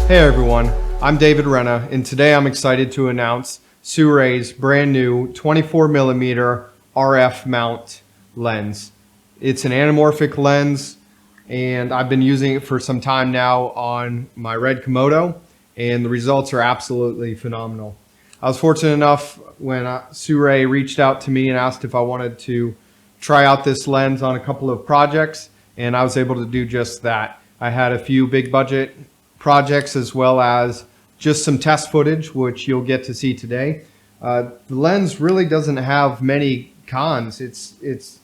Hey everyone, I'm David Renna, and today I'm excited to announce SIRUI's brand new 24mm RF mount lens. It's an anamorphic lens, and I've been using it for some time now on my red Komodo, and the results are absolutely phenomenal. I was fortunate enough when SIRUI reached out to me and asked if I wanted to try out this lens on a couple of projects, and I was able to do just that. I had a few big budget projects as well as just some test footage, which you'll get to see today. The lens really doesn't have many cons. It's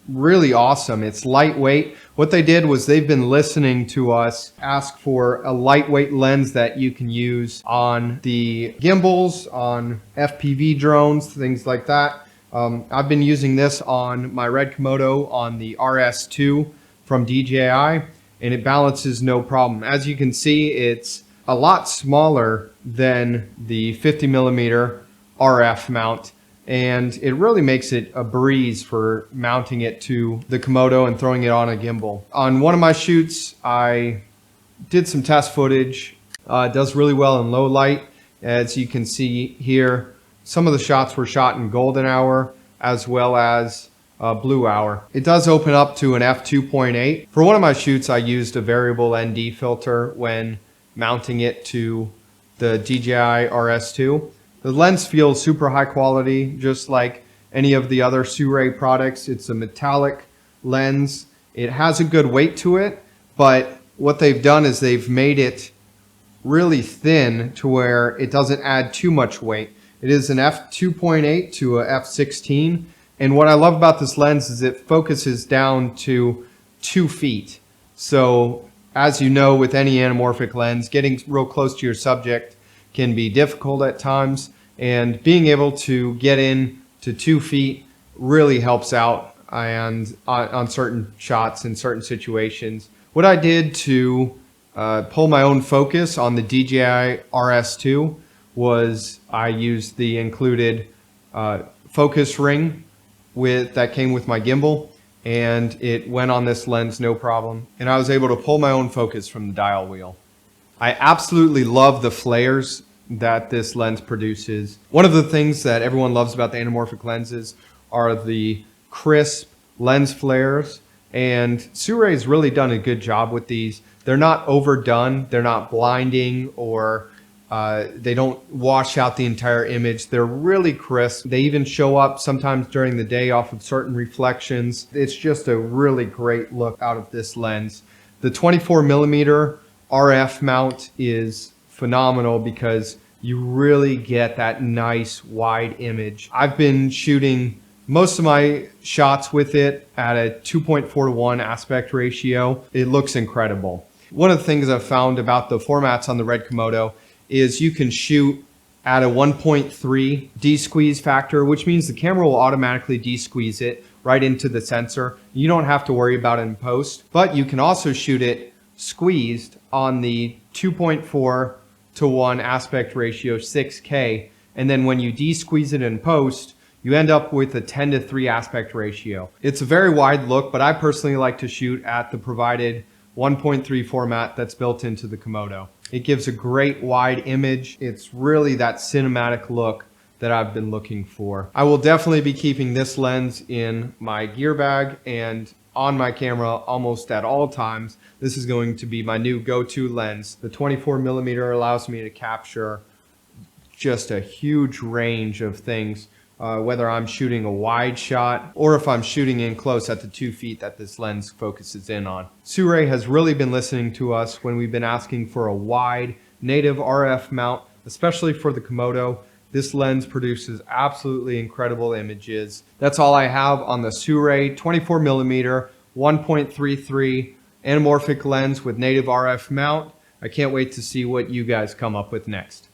really awesome. It's lightweight. What they did was they've been listening to us ask for a lightweight lens that you can use on the gimbals, on FPV drones, things like that. I've been using this on my red Komodo on the RS2 from DJI, and it balances no problem. As you can see, it's a lot smaller than the 50mm RF mount, and it really makes it a breeze for mounting it to the Komodo and throwing it on a gimbal. On one of my shoots, I did some test footage. It does really well in low light. As you can see here, some of the shots were shot in golden hour as well as blue hour. It does open up to an f2.8. For one of my shoots, I used a variable ND filter when mounting it to the DJI RS2. The lens feels super high quality, just like any of the other SIRUI products. It's a metallic lens. It has a good weight to it, but what they've done is they've made it really thin to where it doesn't add too much weight. It is an f2.8 to a f16. And what I love about this lens is it focuses down to 2 feet. So as you know, with any anamorphic lens, getting real close to your subject can be difficult at times. And being able to get in to 2 feet really helps out and on certain shots in certain situations. What I did to pull my own focus on the DJI RS2 was I used the included focus ring that came with my gimbal, and it went on this lens no problem, and I was able to pull my own focus from the dial wheel. I absolutely love the flares that this lens produces. One of the things that everyone loves about the anamorphic lenses are the crisp lens flares, and SIRUI has really done a good job with these. They're not overdone, they're not blinding, or they don't wash out the entire image. They're really crisp. They even show up sometimes during the day off of certain reflections. It's just a really great look out of this lens. The 24mm RF mount is phenomenal because you really get that nice wide image. I've been shooting most of my shots with it at a 2.4:1 aspect ratio. It looks incredible. One of the things I've found about the formats on the red Komodo is you can shoot at a 1.3 de-squeeze factor, which means the camera will automatically de-squeeze it right into the sensor. You don't have to worry about it in post, but you can also shoot it squeezed on the 2.4:1 aspect ratio 6K, and then when you de-squeeze it in post, you end up with a 10:3 aspect ratio. It's a very wide look, but I personally like to shoot at the provided 1.3 format that's built into the Komodo. It gives a great wide image. It's really that cinematic look that I've been looking for. I will definitely be keeping this lens in my gear bag and on my camera almost at all times. This is going to be my new go-to lens. The 24mm allows me to capture just a huge range of things, whether I'm shooting a wide shot or if I'm shooting in close at the 2 feet that this lens focuses in on. SIRUI has really been listening to us when we've been asking for a wide native RF mount, especially for the Komodo. This lens produces absolutely incredible images. That's all I have on the SIRUI 24mm 1.33 anamorphic lens with native RF mount. I can't wait to see what you guys come up with next.